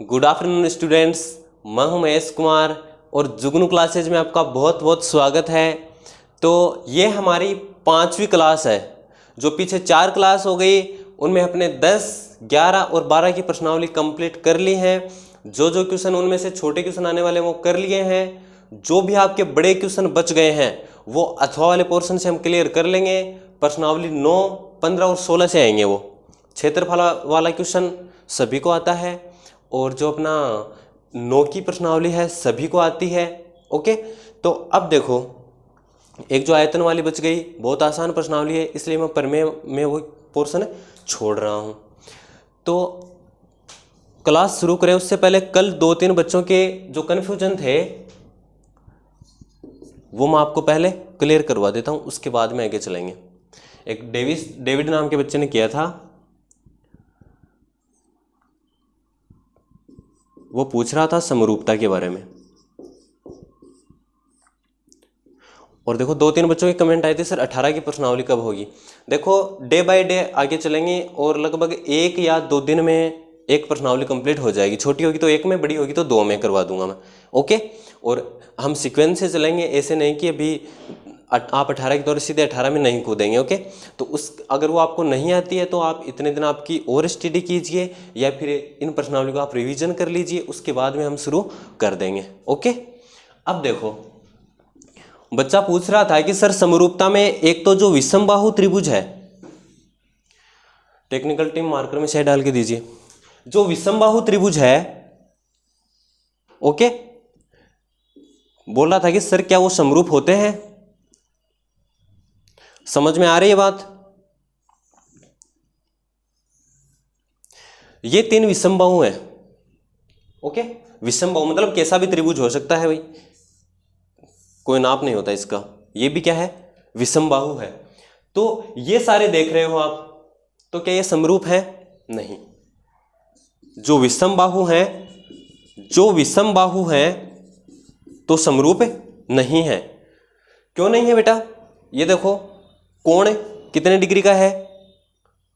Good afternoon students, मैं हूं महेश कुमार और जुगनू क्लासेज में आपका बहुत बहुत स्वागत है। तो ये हमारी 5वीं क्लास है। जो पीछे 4 क्लास हो गई उनमें अपने 10, 11 और 12 की प्रश्नावली कंप्लीट कर ली हैं। जो क्वेश्चन उनमें से छोटे क्वेश्चन आने वाले वो कर लिए हैं। जो भी आपके बड़े क्वेश्चन बच गए हैं वो अथवा वाले पोर्शन से हम क्लियर कर लेंगे। प्रश्नावली 9, 15 और 16 से आएंगे। वो क्षेत्रफल वाला क्वेश्चन सभी को आता है और जो अपना 9 की प्रश्नावली है सभी को आती है। ओके, तो अब देखो एक जो आयतन वाली बच गई, बहुत आसान प्रश्नावली है, इसलिए मैं प्रमेय में वो पोर्शन छोड़ रहा हूँ। तो क्लास शुरू करें उससे पहले कल 2-3 बच्चों के जो कन्फ्यूजन थे वो मैं आपको पहले क्लियर करवा देता हूँ, उसके बाद में आगे चलेंगे। एक डेविड नाम के बच्चे ने किया था, वो पूछ रहा था समरूपता के बारे में। और देखो 2-3 बच्चों के कमेंट आए थे, सर 18 की प्रश्नावली कब होगी। देखो डे बाय डे आगे चलेंगे और लगभग 1 या 2 दिन में एक प्रश्नावली कंप्लीट हो जाएगी। छोटी होगी तो 1 में, बड़ी होगी तो 2 में करवा दूंगा मैं। ओके, और हम सीक्वेंस से चलेंगे, ऐसे नहीं कि अभी आप 18 की तौर सीधे 18 में नहीं कूदेंगे। ओके, तो अगर वो आपको नहीं आती है तो आप इतने दिन आपकी और स्टडी कीजिए या फिर इन प्रश्नावली को आप रिवीजन कर लीजिए, उसके बाद में हम शुरू कर देंगे। ओके, अब देखो बच्चा पूछ रहा था कि सर समरूपता में एक तो जो विषमबाहु त्रिभुज है, टेक्निकल टीम मार्कर में शायद डाल के दीजिए, जो विषमबाहु त्रिभुज है, ओके, बोल रहा था कि सर क्या वो समरूप होते हैं। समझ में आ रही है बात। ये 3 विषमबाहु हैं। ओके, विषमबाहु मतलब कैसा भी त्रिभुज हो सकता है भाई, कोई नाप नहीं होता इसका। ये भी क्या है, विषमबाहु है। तो ये सारे देख रहे हो आप, तो क्या ये समरूप है? नहीं। जो विषमबाहु हैं तो समरूप नहीं है। क्यों नहीं है बेटा? ये देखो कोण कितने डिग्री का है,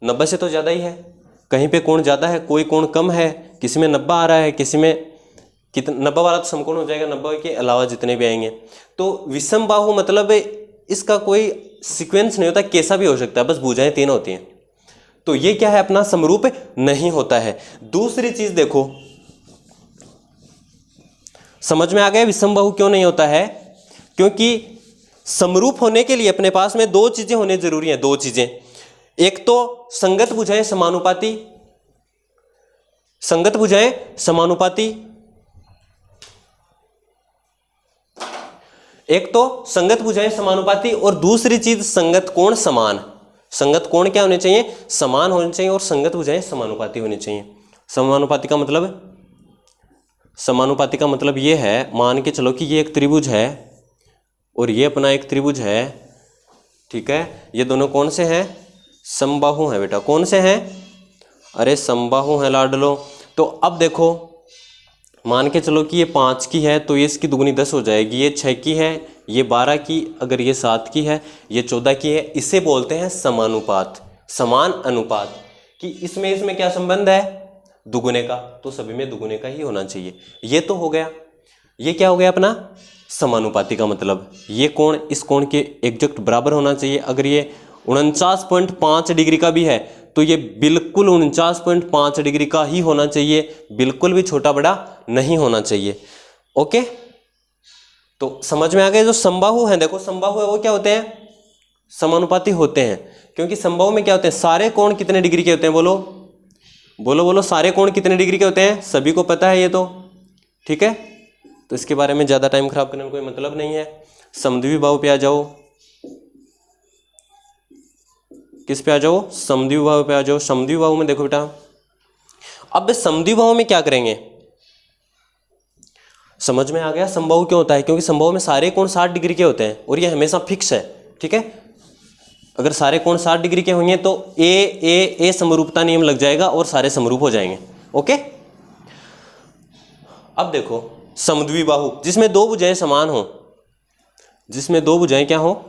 90 से तो ज़्यादा ही है। कहीं पे कोण ज़्यादा है, कोई कोण कम है, किसी में 90 आ रहा है, किसी में 90 वाला तो समकोण हो जाएगा, 90 के अलावा जितने भी आएंगे। तो विषमबाहु मतलब इसका कोई सीक्वेंस नहीं होता, कैसा भी हो सकता है, बस भुजाएं 3 होती हैं। तो ये क्या है, अपना समरूप नहीं होता है। दूसरी चीज देखो, समझ में आ गया विषमबाहु क्यों नहीं होता है? क्योंकि समरूप होने के लिए अपने पास में 2 चीजें होने जरूरी हैं। 2 चीजें, एक तो संगत भुजाएं समानुपाती, संगत भुजाएं समानुपाती, एक तो संगत भुजाएं समानुपाती और दूसरी चीज संगत कोण समान। संगत कोण क्या होने चाहिए? समान होने चाहिए और संगत भुजाएं समानुपाती होनी चाहिए। समानुपाती का मतलब ये है, मान के चलो कि ये एक त्रिभुज है और ये अपना एक त्रिभुज है, ठीक है। ये दोनों कौन से हैं? समबाहु हैं बेटा। कौन से हैं? अरे समबाहु हैं लाडलो। तो अब देखो मान के चलो कि ये 5 की है तो ये इसकी दुगुनी 10 हो जाएगी, ये 6 की है, ये 12 की, अगर ये 7 की है, ये 14 की है। इसे बोलते हैं समानुपात, समान अनुपात। कि इसमें क्या संबंध है? दुगुने का, तो सभी में दुगुने का ही होना चाहिए। ये तो हो गया। ये क्या हो गया अपना समानुपाती का मतलब, ये कोण इस कोण के एग्जैक्ट बराबर होना चाहिए। अगर ये 49.5 डिग्री का भी है तो ये बिल्कुल 49.5 डिग्री का ही होना चाहिए, बिल्कुल भी छोटा बड़ा नहीं होना चाहिए। ओके, तो समझ में आ गया। जो समबाहु हैं, देखो समबाहु है वो क्या होते हैं? समानुपाती होते हैं। क्योंकि समबाहु में क्या होते हैं? सारे कोण कितने डिग्री के होते हैं? बोलो बोलो बोलो, सारे कोण कितने डिग्री के होते हैं? सभी को पता है ये तो, ठीक है। तो इसके बारे में ज्यादा टाइम खराब करने में कोई मतलब नहीं है। समद्विबाहु पे आ जाओ। किस पे आ जाओ? समद्विबाहु पे आ जाओ। समद्विबाहु में देखो बेटा, अब समद्विबाहु में क्या करेंगे? समझ में आ गया समबाहु क्यों होता है? क्योंकि समबाहु में सारे कोण 60 डिग्री के होते हैं और ये हमेशा फिक्स है, ठीक है। अगर सारे कोण 60 डिग्री के होंगे तो ए समरूपता नियम लग जाएगा और सारे समरूप हो जाएंगे। ओके, अब देखो समद्विबाहु जिसमें 2 भुजाएं समान हो, जिसमें 2 भुजाएं क्या हो?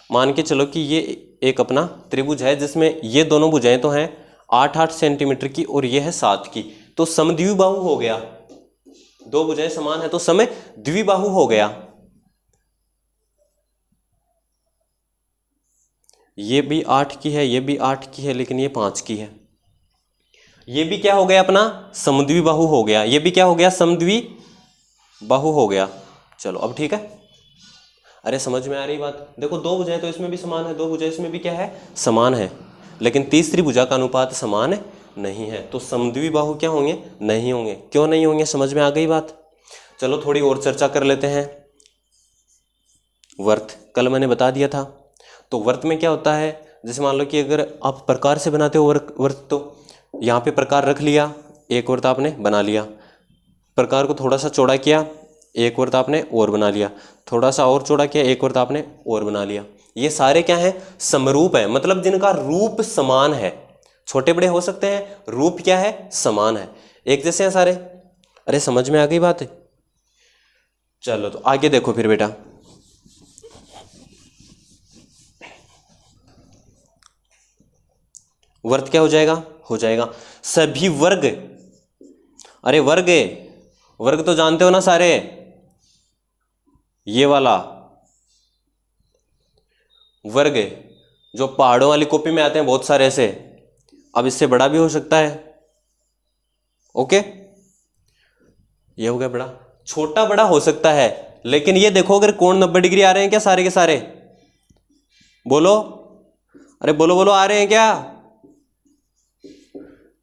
मान के चलो कि ये एक अपना त्रिभुज है जिसमें ये दोनों भुजाएं तो हैं 8-8 सेंटीमीटर की और ये है 7 की। तो तो समद्विबाहु हो गया। दो भुजाएं समान है तो समद्विबाहु हो गया। ये भी 8 की है, ये भी 8 की है, लेकिन ये 5 की है। ये भी क्या हो गया अपना समद्विबाहु हो गया, ये भी क्या हो गया समद्विबाहु हो गया। चलो अब ठीक है। अरे समझ में आ रही बात? देखो दो भुजाएं तो इसमें भी समान है, दो भुजाएं इसमें भी क्या है समान है, लेकिन तीसरी भुजा का अनुपात समान नहीं है, तो समद्विबाहु क्या होंगे नहीं होंगे। क्यों नहीं होंगे, समझ में आ गई बात? चलो थोड़ी और चर्चा कर लेते हैं। वर्त कल मैंने बता दिया था। तो वर्त में क्या होता है, जैसे मान लो कि अगर आप प्रकार से बनाते हो वर्त, तो यहाँ पे प्रकार रख लिया, एक वर्त आपने बना लिया, प्रकार को थोड़ा सा चौड़ा किया, एक वर्त आपने और बना लिया, थोड़ा सा और चौड़ा किया, एक वर्त आपने और बना लिया। ये सारे क्या हैं समरूप है, मतलब जिनका रूप समान है। छोटे बड़े हो सकते हैं, रूप क्या है समान है, एक जैसे हैं सारे। अरे समझ में आ गई बात है? चलो तो आगे देखो फिर बेटा। वर्त क्या हो जाएगा सभी वर्ग। अरे वर्ग तो जानते हो ना सारे, ये वाला वर्ग जो पहाड़ों वाली कॉपी में आते हैं बहुत सारे ऐसे, अब इससे बड़ा भी हो सकता है। ओके, ये हो गया बड़ा, छोटा बड़ा हो सकता है, लेकिन ये देखो अगर कोण 90 डिग्री आ रहे हैं क्या सारे के सारे, बोलो, अरे बोलो बोलो, आ रहे हैं क्या?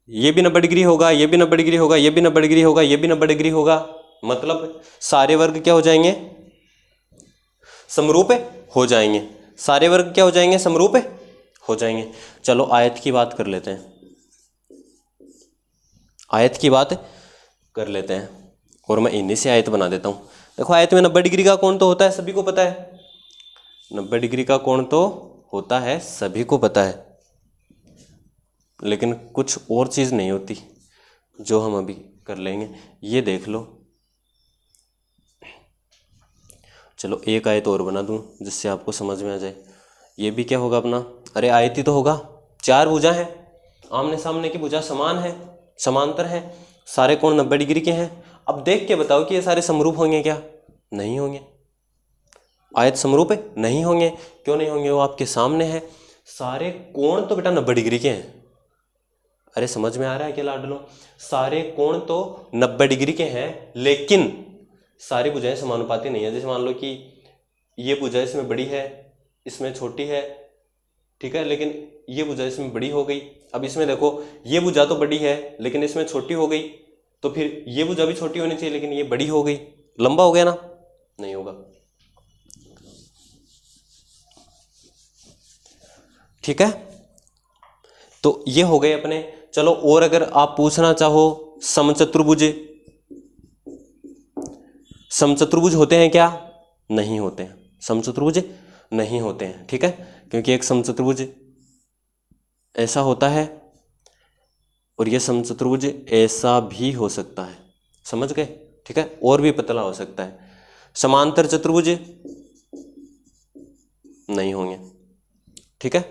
ये भी 90 डिग्री होगा, ये भी 90 डिग्री होगा, ये भी 90 डिग्री होगा, ये भी 90 डिग्री होगा, मतलब सारे वर्ग क्या हो जाएंगे समरूप हो जाएंगे। सारे वर्ग क्या हो जाएंगे समरूप हो जाएंगे। चलो आयत की बात कर लेते हैं, आयत की बात कर लेते हैं, और मैं इन्हीं से आयत बना देता हूँ। देखो आयत में 90 डिग्री का कोण तो होता है, सभी को पता है, 90 डिग्री का कोण तो होता है, सभी को पता है, लेकिन कुछ और चीज़ नहीं होती जो हम अभी कर लेंगे। ये देख लो, चलो एक आयत और बना दूं जिससे आपको समझ में आ जाए। ये भी क्या होगा अपना, अरे आयत ही तो होगा, चार भुजा है, आमने सामने की भुजा समान है, समांतर है, सारे कोण 90 डिग्री के हैं। अब देख के बताओ कि ये सारे समरूप होंगे क्या? नहीं होंगे। आयत समरूप नहीं होंगे। क्यों नहीं होंगे? वो आपके सामने है। सारे कोण तो बेटा 90 डिग्री के हैं। अरे समझ में आ रहा है क्या लाडलो? सारे कोण तो 90 डिग्री के हैं, लेकिन सारी भुजाएं समानुपाती नहीं है। जैसे मान लो कि ये भुजा इसमें बड़ी है, इसमें छोटी है, ठीक है, लेकिन ये भुजा इसमें बड़ी हो गई। अब इसमें देखो ये भुजा तो बड़ी है लेकिन इसमें छोटी हो गई, तो फिर ये भुजा भी छोटी होनी चाहिए लेकिन ये बड़ी हो गई, लंबा हो गया ना? नहीं होगा। ठीक है, तो ये हो गए अपने। चलो और अगर आप पूछना चाहो, समचतुर्भुज, समचतुर्भुज होते हैं क्या? नहीं होते हैं, समचतुर्भुज नहीं होते हैं। ठीक है, क्योंकि एक समचतुर्भुज ऐसा होता है और यह समचतुर्भुज ऐसा भी हो सकता है, समझ गए? ठीक है, और भी पतला हो सकता है। समांतर चतुर्भुज नहीं होंगे। ठीक है,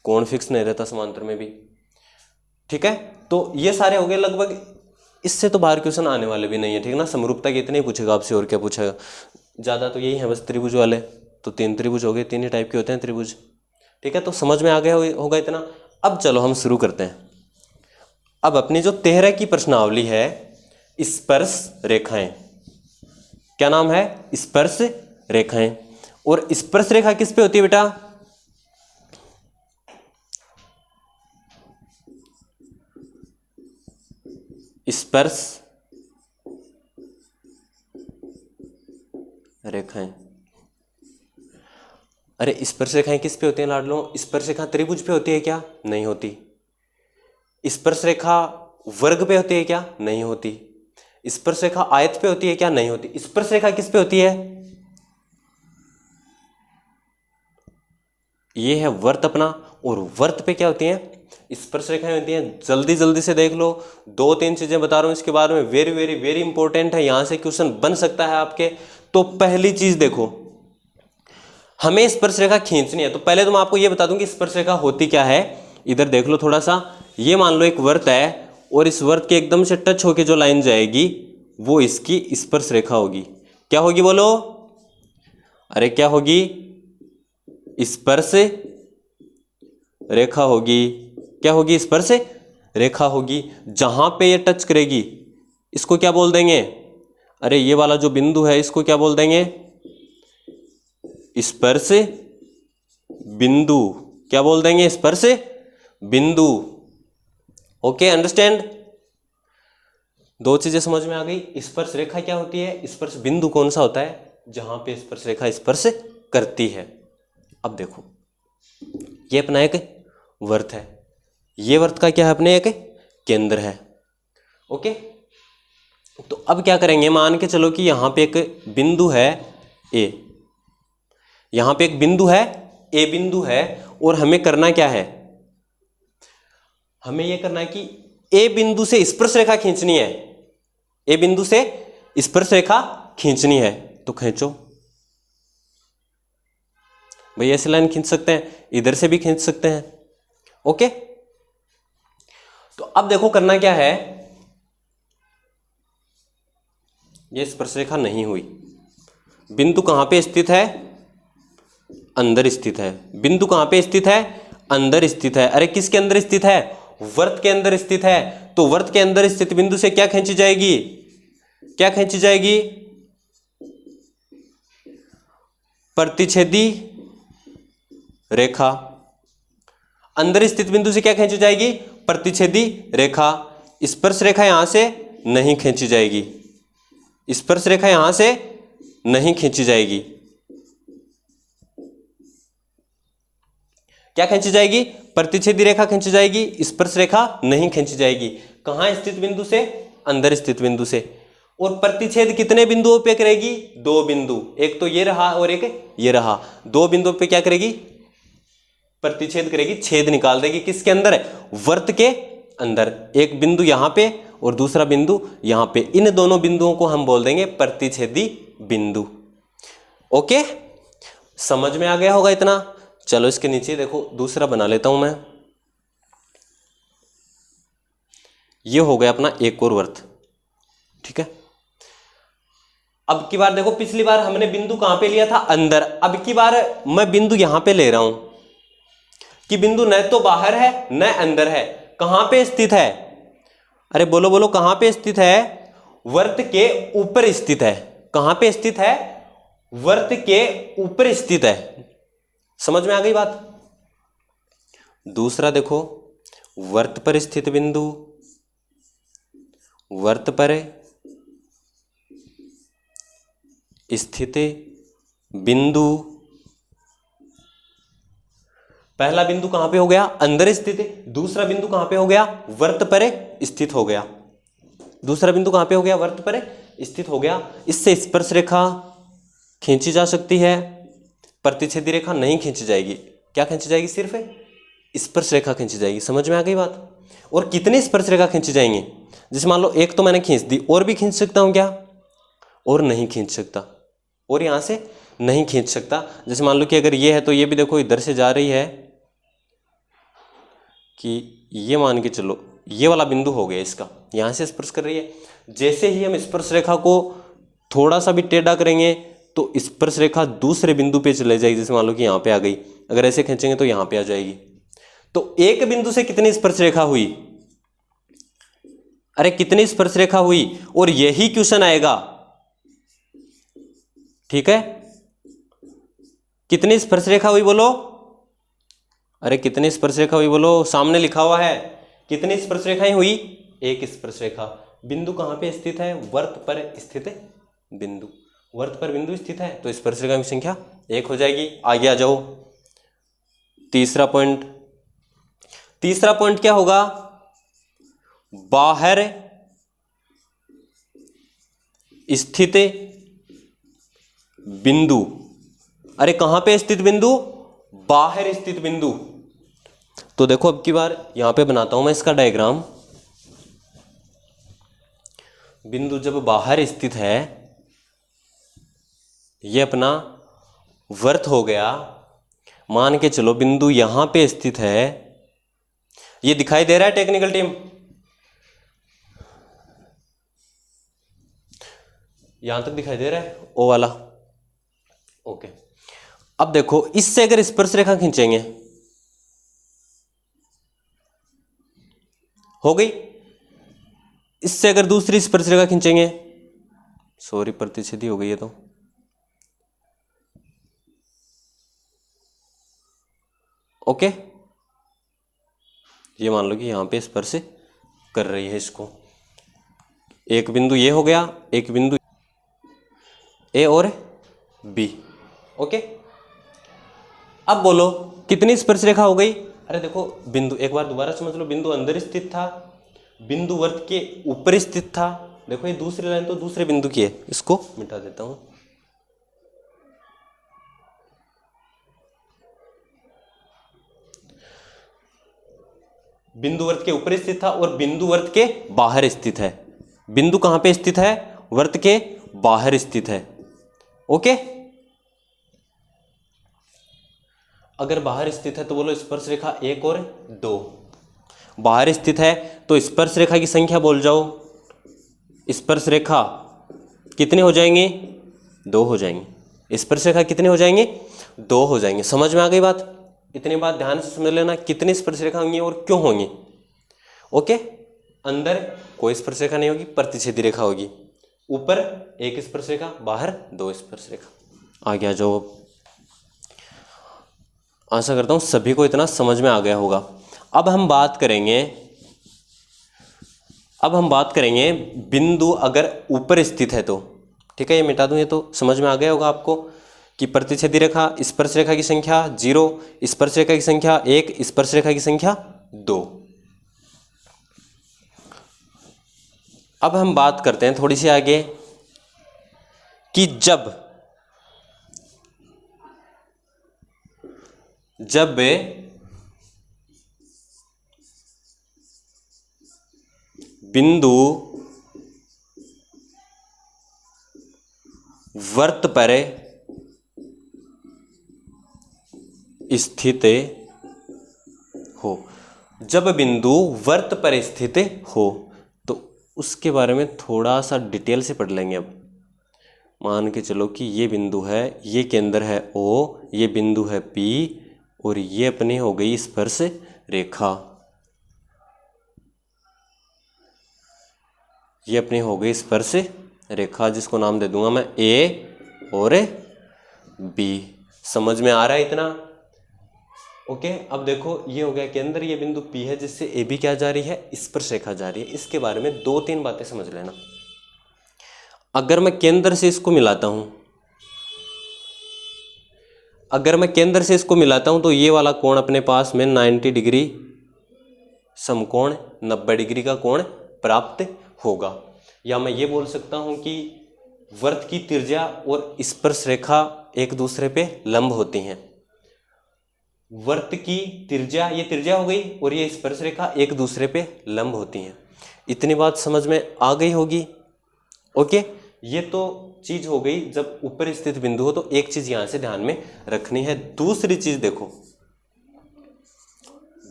कोण फिक्स नहीं रहता समांतर में भी। ठीक है, तो ये सारे हो गए लगभग, इससे तो बाहर क्वेश्चन आने वाले भी नहीं है। ठीक है ना, समरूपता की इतने ही पूछेगा आपसे, और क्या पूछेगा? ज़्यादा तो यही है बस, त्रिभुज वाले। तो 3 त्रिभुज हो गए, 3 ही टाइप के होते हैं त्रिभुज। ठीक है, तो समझ में आ गया होगा इतना। अब चलो हम शुरू करते हैं। अब अपनी जो 13 की प्रश्नावली है, स्पर्श रेखाएं, क्या नाम है? स्पर्श रेखाएं। और स्पर्श रेखा किस पे होती है बेटा? स्पर्श रेखाएं। अरे स्पर्श रेखाएं किस पे होती हैं लाडलो? स्पर्श रेखा त्रिभुज पे होती है क्या? नहीं होती। स्पर्श रेखा वर्ग पे होती है क्या? नहीं होती। स्पर्श रेखा आयत पे होती है क्या? नहीं होती। स्पर्श रेखा किस पे होती है? ये है वर्त अपना, और वर्त पे क्या होती है? स्पर्श रेखाएं होती हैं। जल्दी जल्दी से देख लो, 2-3 चीजें बता रहा हूं इसके बारे में, वेरी वेरी वेरी इंपॉर्टेंट है, यहां से क्वेश्चन बन सकता है आपके। तो पहली चीज देखो, हमें स्पर्श रेखा खींचनी है। तो पहले तो मैं आपको ये बता दूं कि स्पर्श रेखा होती क्या है। इधर देख लो थोड़ा सा, ये मान लो एक वर्त है और इस वर्त के एकदम से टच होके जो लाइन जाएगी वो इसकी स्पर्श रेखा होगी। क्या होगी बोलो? अरे क्या होगी? स्पर्श रेखा होगी। क्या होगी? स्पर्श रेखा होगी। जहां पे ये टच करेगी इसको क्या बोल देंगे? अरे ये वाला जो बिंदु है इसको क्या बोल देंगे? स्पर्श बिंदु। क्या बोल देंगे? स्पर्श बिंदु। Okay, understand? दो चीजें समझ में आ गई। स्पर्श रेखा क्या होती है, स्पर्श बिंदु कौन सा होता है? जहां पे स्पर्श रेखा स्पर्श करती है। अब देखो, ये अपना एक वर्त है, ये वर्त का क्या है? अपने एक केंद्र है। ओके, तो अब क्या करेंगे? मान के चलो कि यहां पे एक बिंदु है ए, यहां पे एक बिंदु है ए, बिंदु है, और हमें करना क्या है? हमें यह करना है कि ए बिंदु से स्पर्श रेखा खींचनी है। ए बिंदु से स्पर्श रेखा खींचनी है, तो खींचो भाई। ऐसी लाइन खींच सकते हैं, इधर से भी खींच सकते हैं। ओके, तो अब देखो करना क्या है। यह स्पर्श रेखा नहीं हुई। बिंदु कहां पे स्थित है? अंदर स्थित है। बिंदु कहां पे स्थित है? अंदर स्थित है। अरे किसके अंदर स्थित है? वर्त के अंदर स्थित है। तो वर्त के अंदर स्थित बिंदु से क्या खींची जाएगी? क्या खींची जाएगी? प्रतिच्छेदी रेखा। अंदर स्थित बिंदु से क्या खींची जाएगी? प्रतिच्छेदी रेखा। स्पर्श रेखा यहां से नहीं खींची जाएगी। स्पर्श रेखा यहां से नहीं खींची जाएगी। क्या खींची जाएगी? प्रतिच्छेदी रेखा खींची जाएगी, स्पर्श रेखा नहीं खींची जाएगी। कहां स्थित बिंदु से? अंदर स्थित बिंदु से। और प्रतिच्छेद कितने बिंदुओं पे करेगी? दो बिंदु, एक तो ये रहा और एक ये रहा। दो बिंदुओं पे क्या करेगी? प्रतिच्छेद करेगी, छेद निकाल देगी। किसके अंदर? वर्त के अंदर। एक बिंदु यहां पे और दूसरा बिंदु यहां पे। इन दोनों बिंदुओं को हम बोल देंगे प्रतिच्छेदी बिंदु। ओके, समझ में आ गया होगा इतना? चलो इसके नीचे देखो, दूसरा बना लेता हूं मैं। ये हो गया अपना एक और वर्त। ठीक है, अब की बार देखो, पिछली बार हमने बिंदु कहां पे लिया था? अंदर। अब की बार मैं बिंदु यहां पे ले रहा हूं कि बिंदु न तो बाहर है न अंदर है। कहां पे स्थित है? अरे बोलो बोलो, कहां पे स्थित है? वर्त के ऊपर स्थित है। कहां पे स्थित है? वर्त के ऊपर स्थित है। समझ में आ गई बात? दूसरा देखो, वर्त पर स्थित बिंदु, वर्त पर स्थित बिंदु। पहला बिंदु कहां पे हो गया? अंदर स्थित। दूसरा बिंदु कहां पे हो गया? वर्त पर स्थित हो गया। दूसरा बिंदु कहां पे हो गया? वर्त पर स्थित हो गया। इससे स्पर्श रेखा खींची जा सकती है, प्रतिच्छेदी रेखा नहीं खींची जाएगी। क्या खींची जाएगी? सिर्फ स्पर्श रेखा खींची जाएगी। समझ में आ गई बात? और कितनी स्पर्श रेखा खींची जाएंगी? जैसे मान लो एक तो मैंने खींच दी, और भी खींच सकता हूं क्या? और नहीं खींच सकता, और यहां से नहीं खींच सकता। जैसे मान लो कि अगर ये है तो ये भी देखो इधर से जा रही है, कि ये मान के चलो ये वाला बिंदु हो गया इसका, यहां से स्पर्श कर रही है। जैसे ही हम स्पर्श रेखा को थोड़ा सा भी टेढ़ा करेंगे तो स्पर्श रेखा दूसरे बिंदु पे चले जाएगी। जैसे मान लो कि यहां पे आ गई, अगर ऐसे खींचेंगे तो यहां पे आ जाएगी। तो एक बिंदु से कितनी स्पर्श रेखा हुई? अरे कितनी स्पर्श रेखा हुई? और यही क्वेश्चन आएगा। ठीक है, कितनी स्पर्श रेखा हुई बोलो? अरे कितनी स्पर्श रेखा हुई बोलो? सामने लिखा हुआ है। कितनी स्पर्श रेखाएं हुई? एक स्पर्श रेखा। बिंदु कहां पे स्थित है? वर्त पर स्थित बिंदु। वर्त पर बिंदु स्थित है तो स्पर्श रेखा की संख्या एक हो जाएगी। आगे आ जाओ, तीसरा पॉइंट। तीसरा पॉइंट क्या होगा? बाहर स्थित बिंदु। अरे कहां पे स्थित बिंदु? बाहर स्थित बिंदु। तो देखो अब की बार यहां पे बनाता हूं मैं इसका डायग्राम। बिंदु जब बाहर स्थित है, ये अपना वर्त हो गया। मान के चलो बिंदु यहां पे स्थित है। ये दिखाई दे रहा है टेक्निकल टीम? यहां तक दिखाई दे रहा है ओ वाला। ओके, अब देखो इससे अगर स्पर्श रेखा खींचेंगे, हो गई। इससे अगर दूसरी स्पर्श रेखा खींचेंगे, सॉरी प्रतिच्छेदी हो गई है तो, ओके, ये मान लो कि यहां पे स्पर्श कर रही है इसको। एक बिंदु ये हो गया, एक बिंदु ए और बी। ओके, अब बोलो कितनी स्पर्श रेखा हो गई। अरे देखो बिंदु, एक बार दोबारा समझ लो, बिंदु अंदर स्थित था, बिंदु वर्त के ऊपर स्थित था। देखो ये दूसरी लाइन तो दूसरे बिंदु की है, इसको मिटा देता हूं। बिंदु वर्त के ऊपर स्थित था और बिंदु वर्त के बाहर स्थित है। बिंदु कहां पे स्थित है, वर्त के बाहर स्थित है। ओके, अगर बाहर स्थित है तो बोलो स्पर्श रेखा 1 और 2। बाहर स्थित है तो स्पर्श रेखा की संख्या बोल जाओ। स्पर्श रेखा कितने हो जाएंगे, 2 हो जाएंगे। स्पर्श रेखा कितने हो जाएंगे, 2 हो जाएंगे। समझ में आ गई बात। इतनी बात ध्यान से समझ लेना, कितनी स्पर्श रेखा होंगी और क्यों होंगी। ओके, अंदर कोई स्पर्श रेखा नहीं होगी, प्रतिच्छेदी रेखा होगी। ऊपर 1 स्पर्श रेखा, बाहर 2 स्पर्श रेखा। आ गया जवाब। आशा करता हूं सभी को इतना समझ में आ गया होगा। अब हम बात करेंगे बिंदु अगर ऊपर स्थित है तो। ठीक है, ये मिटा दूं, ये तो समझ में आ गया होगा आपको कि प्रतिच्छेदी रेखा, स्पर्श रेखा की संख्या 0, स्पर्श रेखा की संख्या 1, स्पर्श रेखा की संख्या 2। अब हम बात करते हैं थोड़ी सी आगे कि जब बिंदु वर्त पर स्थित हो, जब बिंदु वर्त पर स्थित हो तो उसके बारे में थोड़ा सा डिटेल से पढ़ लेंगे। अब मान के चलो कि ये बिंदु है, ये केंद्र है O, ये बिंदु है P और ये अपनी हो गई स्पर्श रेखा। ये अपनी हो गई स्पर्श रेखा, जिसको नाम दे दूंगा मैं A और B। समझ में आ रहा है इतना। ओके, अब देखो ये हो गया केंद्र, ये बिंदु P है जिससे AB क्या जा रही है, स्पर्श रेखा जा रही है। इसके बारे में 2-3 बातें समझ लेना। अगर मैं केंद्र से इसको मिलाता हूं, तो ये वाला कोण अपने पास में 90 डिग्री समकोण, 90 डिग्री का कोण प्राप्त होगा। या मैं ये बोल सकता हूं कि वर्त की त्रिज्या और स्पर्श रेखा एक दूसरे पे लंब होती हैं। वर्त की त्रिज्या, ये त्रिज्या हो गई, और ये स्पर्श रेखा एक दूसरे पे लंब होती हैं। इतनी बात समझ में आ गई होगी। ओके, ये तो चीज हो गई जब ऊपर स्थित बिंदु हो। तो एक चीज यहां से ध्यान में रखनी है। दूसरी चीज देखो,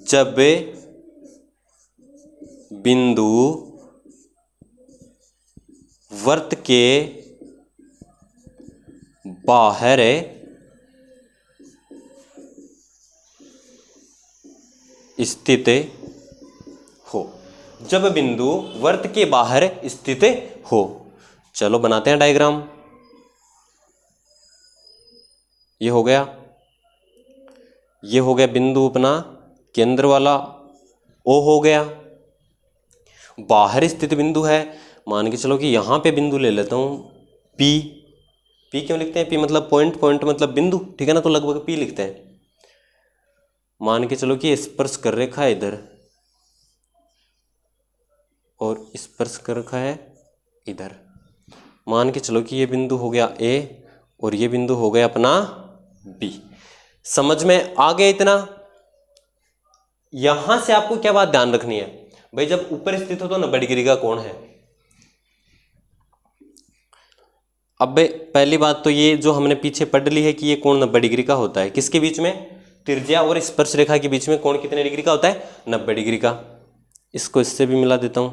जब बिंदु वर्त के बाहर स्थित हो, जब बिंदु वर्त के बाहर स्थित हो। चलो बनाते हैं डायग्राम। ये हो गया बिंदु अपना केंद्र वाला O हो गया। बाहर स्थित बिंदु है, मान के चलो कि यहां पे बिंदु ले लेता हूं P। क्यों लिखते हैं P? मतलब पॉइंट मतलब बिंदु, ठीक है ना, तो लगभग P लिखते हैं। मान के चलो कि स्पर्श कर रेखा है इधर और स्पर्श कर रेखा है इधर। मान के चलो कि ये बिंदु हो गया A और ये बिंदु हो गया अपना B। समझ में आ गया इतना। यहां से आपको क्या बात ध्यान रखनी है भाई, जब ऊपर स्थित हो तो 90 डिग्री का कोण है। अब पहली बात तो ये जो हमने पीछे पढ़ ली है कि ये कोण 90 डिग्री का होता है। किसके बीच में? त्रिज्या और स्पर्श रेखा के बीच में कोण कितने डिग्री का होता है? 90 डिग्री का। इसको इससे भी मिला देता हूं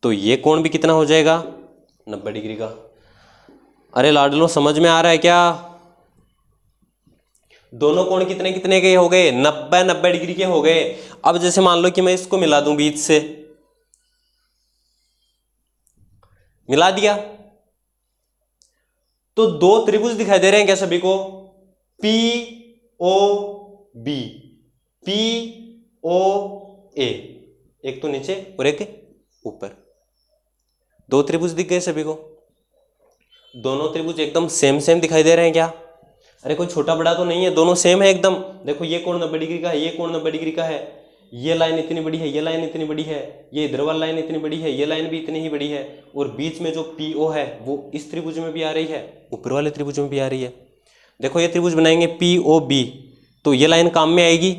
तो ये कोण भी कितना हो जाएगा? 90 डिग्री का। अरे लाडलो समझ में आ रहा है क्या? दोनों कोण कितने कितने के हो गए? 90-90 डिग्री के हो गए। अब जैसे मान लो कि मैं इसको मिला दूं बीच से, मिला दिया तो दो त्रिभुज दिखाई दे रहे हैं क्या सभी को? P O B, P O A, एक तो नीचे और एक ऊपर, दो त्रिभुज दिख गए सभी को। दोनों त्रिभुज एकदम सेम सेम दिखाई दे रहे हैं क्या? अरे कोई छोटा बड़ा तो नहीं है, दोनों सेम है एकदम। देखो ये कोण 90 डिग्री का है, ये कोण 90 डिग्री का है, ये लाइन इतनी बड़ी है, ये लाइन इतनी बड़ी है, ये इधर वाली लाइन इतनी बड़ी है, ये लाइन भी इतनी ही बड़ी है, और बीच में जो PO है वो इस त्रिभुज में भी आ रही है, ऊपर वाले त्रिभुज में भी आ रही है। देखो ये त्रिभुज बनाएंगे POB तो ये लाइन काम में आएगी,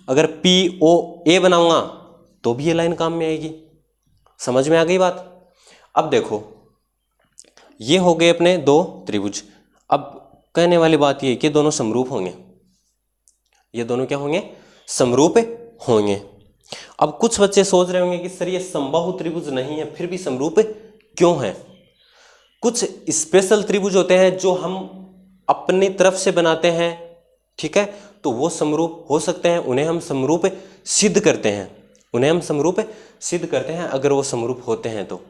अगर POA बनाऊंगा तो भी ये लाइन काम में आएगी। समझ में आ गई बात? अब देखो ये हो गए अपने दो त्रिभुज। अब कहने वाली बात ये कि दोनों समरूप होंगे, ये दोनों क्या होंगे? समरूप होंगे। अब कुछ बच्चे सोच रहे होंगे कि सर ये समबाहु त्रिभुज नहीं है फिर भी समरूप क्यों है? कुछ स्पेशल त्रिभुज होते हैं जो हम अपनी तरफ से बनाते हैं, ठीक है, तो वो समरूप हो सकते हैं, उन्हें हम समरूप सिद्ध करते हैं, उन्हें हम समरूप सिद्ध करते हैं अगर वो समरूप होते हैं तो,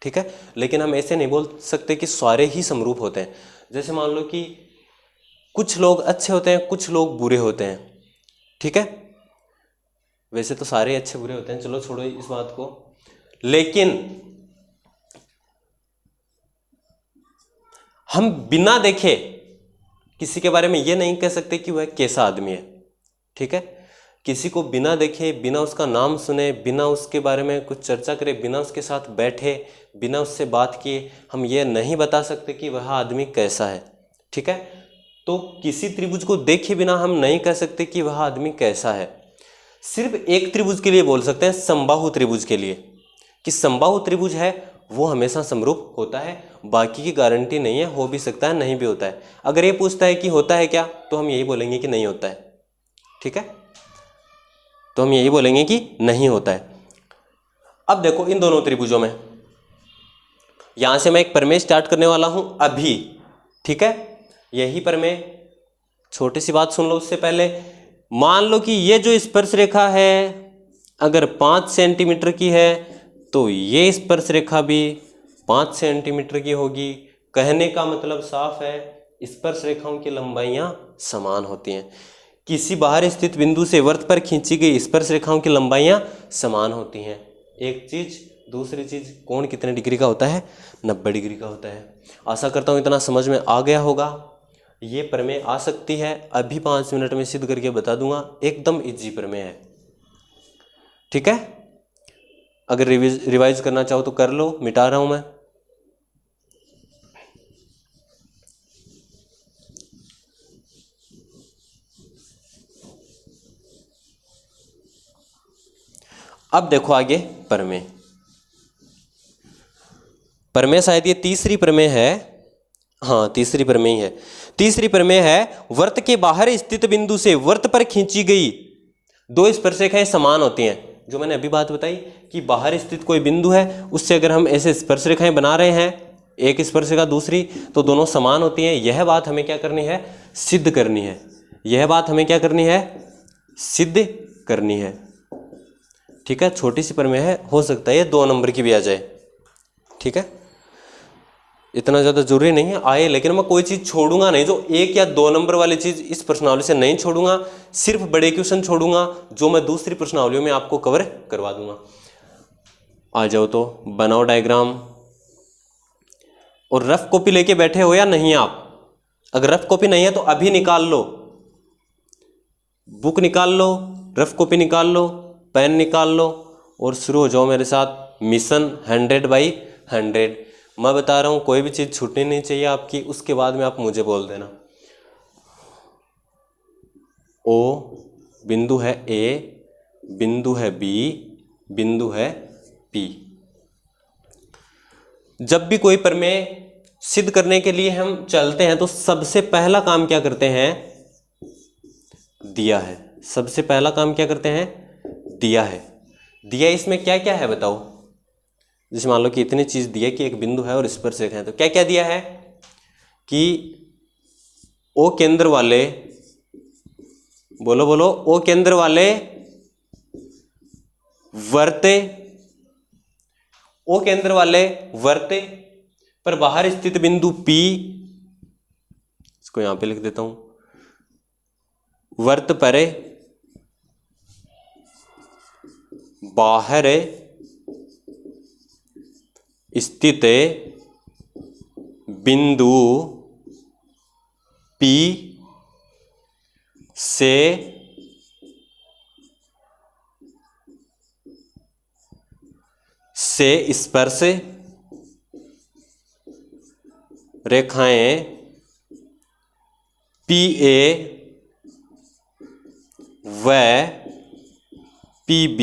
ठीक है। लेकिन हम ऐसे नहीं बोल सकते कि सारे ही समरूप होते हैं। जैसे मान लो कि कुछ लोग अच्छे होते हैं, कुछ लोग बुरे होते हैं, ठीक है। वैसे तो सारे अच्छे बुरे होते हैं, चलो छोड़ो इस बात को, लेकिन हम बिना देखे किसी के बारे में ये नहीं कह सकते कि वह कैसा आदमी है, ठीक है। किसी को बिना देखे, बिना उसका नाम सुने, बिना उसके बारे में कुछ चर्चा करे, बिना उसके साथ बैठे, बिना उससे बात किए हम ये नहीं बता सकते कि वह आदमी कैसा है, ठीक है। तो किसी त्रिभुज को देखे बिना हम नहीं कह सकते कि वह आदमी कैसा है। सिर्फ एक त्रिभुज के लिए बोल सकते हैं, समबाहु त्रिभुज के लिए, कि समबाहु त्रिभुज है वो हमेशा समरूप होता है। बाकी की गारंटी नहीं है, हो भी सकता है नहीं भी होता है। अगर ये पूछता है कि होता है क्या, तो हम यही बोलेंगे कि नहीं होता है, ठीक है, तो हम यही बोलेंगे कि नहीं होता है। अब देखो इन दोनों त्रिभुजों में, यहां से मैं एक प्रमेय स्टार्ट करने वाला हूं अभी, ठीक है। यही प्रमेय, छोटी सी बात सुन लो उससे पहले। मान लो कि ये जो स्पर्श रेखा है अगर 5 सेंटीमीटर की है तो ये स्पर्श रेखा भी 5 सेंटीमीटर की होगी। कहने का मतलब साफ है, स्पर्श रेखाओं की लंबाइयां समान होती हैं। किसी बाहर स्थित बिंदु से वृत्त पर खींची गई स्पर्श रेखाओं की लंबाइयां समान होती हैं। एक चीज, दूसरी चीज, कोण कितने डिग्री का होता है? 90 डिग्री का होता है। आशा करता हूं इतना समझ में आ गया होगा। ये प्रमेय आ सकती है, अभी 5 मिनट में सिद्ध करके बता दूंगा, एकदम इजी प्रमेय है, ठीक है। अगर रिवाइज करना चाहो तो कर लो, मिटा रहा हूं मैं। अब देखो आगे प्रमेय। प्रमेय शायद ये तीसरी प्रमेय है, हाँ तीसरी प्रमेय है। तीसरी प्रमेय है, वृत्त के बाहर स्थित बिंदु से वृत्त पर खींची गई दो स्पर्शरेखाएं समान होती हैं। जो मैंने अभी बात बताई कि बाहर स्थित कोई बिंदु है, उससे अगर हम ऐसे स्पर्शरेखाएं बना रहे हैं, एक स्पर्शरेखा दूसरी, तो दोनों समान होती हैं। यह बात हमें क्या करनी है? सिद्ध करनी है। यह बात हमें क्या करनी है? सिद्ध करनी है, ठीक है। छोटी सी प्रमेय है, हो सकता है ये 2 नंबर की भी आ जाए, ठीक है। इतना ज़्यादा जरूरी नहीं है आए, लेकिन मैं कोई चीज़ छोड़ूंगा नहीं, जो 1 या 2 नंबर वाली चीज़ इस प्रश्नावली से नहीं छोड़ूंगा। सिर्फ बड़े क्वेश्चन छोड़ूंगा जो मैं दूसरी प्रश्नावलियों में आपको कवर करवा दूंगा। आ जाओ तो बनाओ डायग्राम। और रफ कॉपी लेके बैठे हो या नहीं आप? अगर रफ कॉपी नहीं है तो अभी निकाल लो, बुक निकाल लो, रफ कॉपी निकाल लो, पेन निकाल लो और शुरू हो जाओ मेरे साथ मिशन 100/100। मैं बता रहा हूँ कोई भी चीज़ छूटनी नहीं चाहिए आपकी। उसके बाद में आप मुझे बोल देना। ओ बिंदु है ए, बिंदु है बी, बिंदु है पी। जब भी कोई प्रमेय सिद्ध करने के लिए हम चलते हैं तो सबसे पहला काम क्या करते हैं? दिया है। सबसे पहला काम क्या करते हैं? दिया है। दिया इसमें क्या क्या है बताओ? जैसे मान लो कि इतनी चीज दी है कि एक बिंदु है और स्पर्शरेखा है, तो क्या क्या दिया है? कि ओ केंद्र वाले, बोलो बोलो, ओ केंद्र वाले वर्ते, ओ केंद्र वाले वर्ते पर बाहर स्थित बिंदु P, इसको यहां पे लिख देता हूं, वर्त पर बाहर स्थित बिंदु P से स्पर्श रेखाएं PA व PB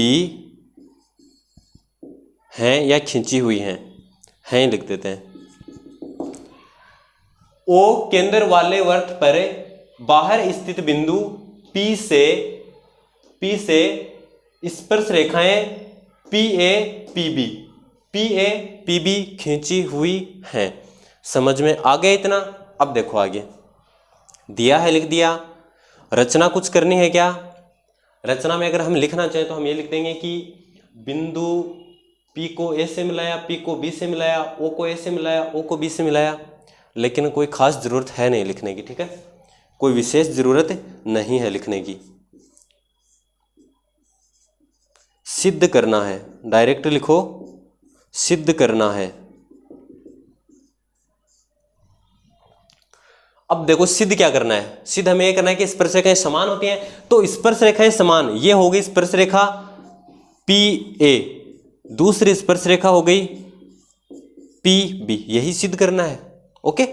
हैं या खींची हुई हैं लिख देते हैं। ओ केंद्र वाले वर्त पर बाहर स्थित बिंदु P से स्पर्श रेखाएं PA PB खींची हुई हैं। समझ में आ गया इतना? अब देखो आगे दिया है, लिख दिया। रचना कुछ करनी है क्या? रचना में अगर हम लिखना चाहें तो हम ये लिख देंगे कि बिंदु P को A से मिलाया, P को B से मिलाया, O को A से मिलाया, O को B से मिलाया, लेकिन कोई खास जरूरत है नहीं लिखने की, ठीक है? कोई विशेष जरूरत नहीं है लिखने की। सिद्ध करना है, डायरेक्ट लिखो, सिद्ध करना है। अब देखो सिद्ध क्या करना है? सिद्ध हमें ये करना है कि स्पर्श रेखाएं समान होती हैं, तो स्पर्श रेखाएं समान, ये हो गई स्पर्श रेखा PA, दूसरी स्पर्श रेखा हो गई PB, यही सिद्ध करना है। ओके,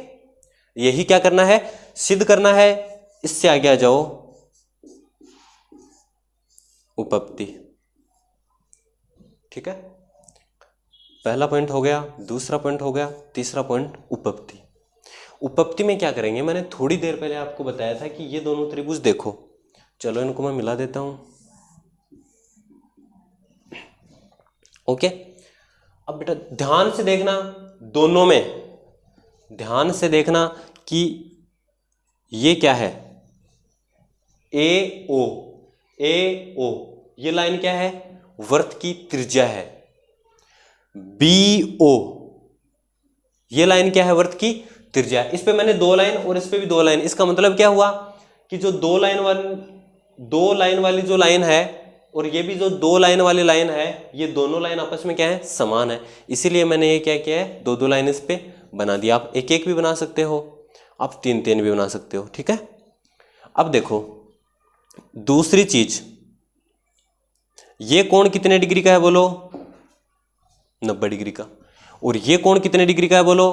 यही क्या करना है? सिद्ध करना है। इससे आगे आ जाओ, उपपत्ति, ठीक है? पहला पॉइंट हो गया, दूसरा पॉइंट हो गया, तीसरा पॉइंट उपपत्ति। उपपत्ति में क्या करेंगे? मैंने थोड़ी देर पहले आपको बताया था कि ये दोनों त्रिभुज देखो, चलो इनको मैं मिला देता हूं। ओके, अब बेटा ध्यान से देखना, दोनों में ध्यान से देखना कि ये क्या है, AO, ये लाइन क्या है? वर्त की त्रिज्या है। BO, ये लाइन क्या है? वर्त की त्रिज्या। इस पे मैंने 2 लाइन और इस पे भी 2 लाइन, इसका मतलब क्या हुआ कि जो 2 लाइन वाली जो लाइन है और ये भी जो 2 लाइन वाली लाइन है, ये दोनों लाइन आपस में क्या है? समान है। इसीलिए मैंने ये क्या किया है? 2 लाइन इस पे बना दिया। आप 1 भी बना सकते हो, आप 3 भी बना सकते हो, ठीक है? अब देखो दूसरी चीज, ये कोण कितने डिग्री का है बोलो? 90 डिग्री का। और ये कोण कितने डिग्री का है बोलो?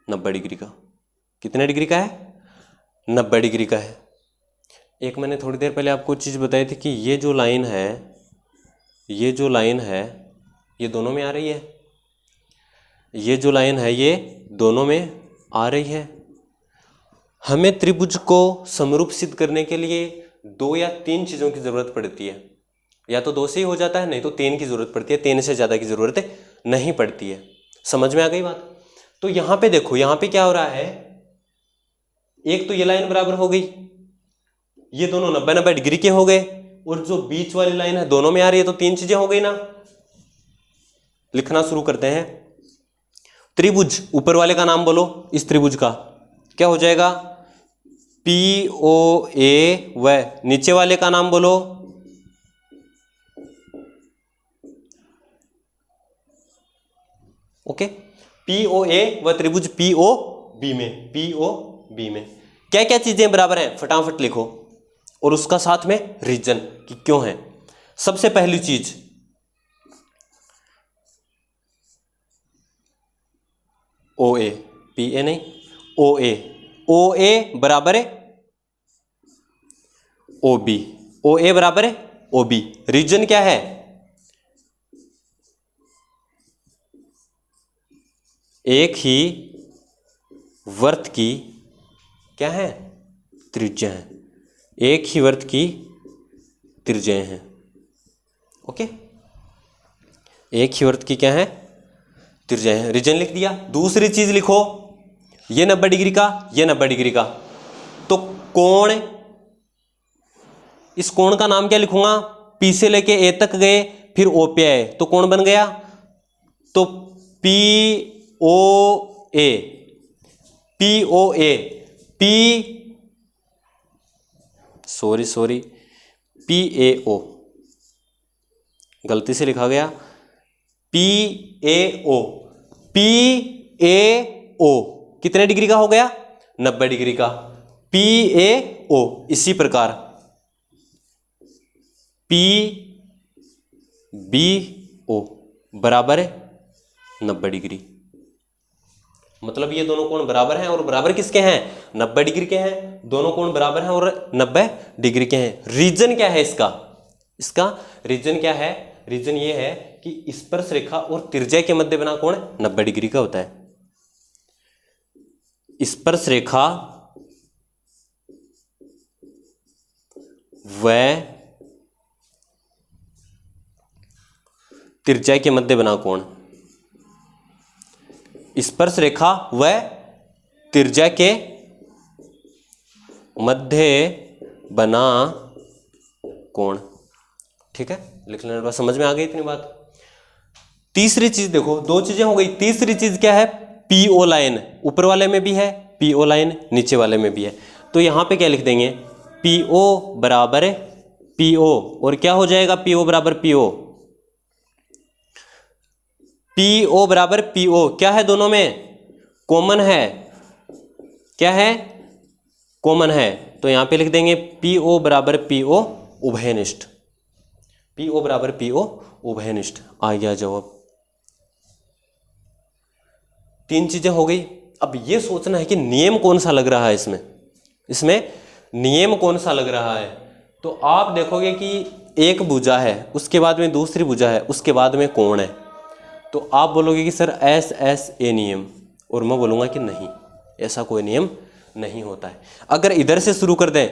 90 डिग्री का। कितने डिग्री का है? 90 डिग्री का है। एक मैंने थोड़ी देर पहले आपको चीज बताई थी कि ये जो लाइन है, ये दोनों में आ रही है। ये जो लाइन है ये दोनों में आ रही है। हमें त्रिभुज को समरूप सिद्ध करने के लिए 2 या 3 चीजों की जरूरत पड़ती है, या तो 2 से ही हो जाता है, नहीं तो 3 की जरूरत पड़ती है। 3 से ज्यादा की जरूरत नहीं पड़ती है। समझ में आ गई बात? तो यहां पे देखो, यहां पे क्या हो रहा है? एक तो ये लाइन बराबर हो गई, ये दोनों 90-90 डिग्री के हो गए, और जो बीच वाली लाइन है दोनों में आ रही है, तो 3 चीजें हो गई ना। लिखना शुरू करते हैं। त्रिभुज, ऊपर वाले का नाम बोलो, इस त्रिभुज का क्या हो जाएगा? POA, व नीचे वाले का नाम बोलो, ओके, POA व त्रिभुज POB में क्या क्या चीजें बराबर हैं? फटाफट लिखो, और उसका साथ में रीजन कि क्यों है। सबसे पहली चीज, OA, PA नहीं, OA बराबर है OA बराबर है OB। रीजन क्या है? एक ही वर्त की क्या है? त्रिज्या है। एक ही वर्त की त्रिज्याएं हैं। ओके, एक ही वर्त की क्या है? त्रिज्याएं हैं। रीजन लिख दिया। दूसरी चीज लिखो, ये 90 डिग्री का, ये 90 डिग्री का, तो कोण, इस कोण का नाम क्या लिखूंगा, पी से लेके ए तक गए फिर ओ पे आए तो कोण बन गया, तो P O A, P O A, P sorry P A O, गलती से लिखा गया, P A O, P A ओ कितने डिग्री का हो गया, 90 डिग्री का, पी ए ओ। इसी प्रकार पी बी ओ बराबर है 90 डिग्री। मतलब ये दोनों कोण बराबर हैं, और बराबर किसके हैं, 90 डिग्री के हैं। दोनों कोण बराबर हैं और 90 डिग्री के हैं। रीजन क्या है इसका, इसका रीजन क्या है, रीजन ये है कि स्पर्श रेखा और त्रिज्या के मध्य बना कोण 90 डिग्री का होता है। स्पर्श रेखा व त्रिज्या के मध्य बना कोण, स्पर्श रेखा व त्रिज्या के मध्य बना कोण। ठीक है, लिख लेने के बाद समझ में आ गई इतनी बात। तीसरी चीज देखो, दो चीजें हो गई, तीसरी चीज क्या है, पीओ लाइन, ऊपर वाले में भी है पीओ लाइन, नीचे वाले में भी है। तो यहां पे क्या लिख देंगे, पीओ बराबर पीओ, और क्या हो जाएगा, पीओ बराबर पीओ, पीओ बराबर पीओ, क्या है दोनों में, कॉमन है, क्या है, कॉमन है। तो यहां पे लिख देंगे पीओ बराबर पीओ उभयनिष्ठ, पीओ बराबर पीओ उभयनिष्ठ। आ गया जवाब। तीन चीजें हो गई। अब ये सोचना है कि नियम कौन सा लग रहा है इसमें, इसमें नियम कौन सा लग रहा है। तो आप देखोगे कि एक भुजा है, उसके बाद में दूसरी भुजा है, उसके बाद में कोण है, तो आप बोलोगे कि सर एस एस ए नियम, और मैं बोलूँगा कि नहीं, ऐसा कोई नियम नहीं होता है। अगर इधर से शुरू कर दें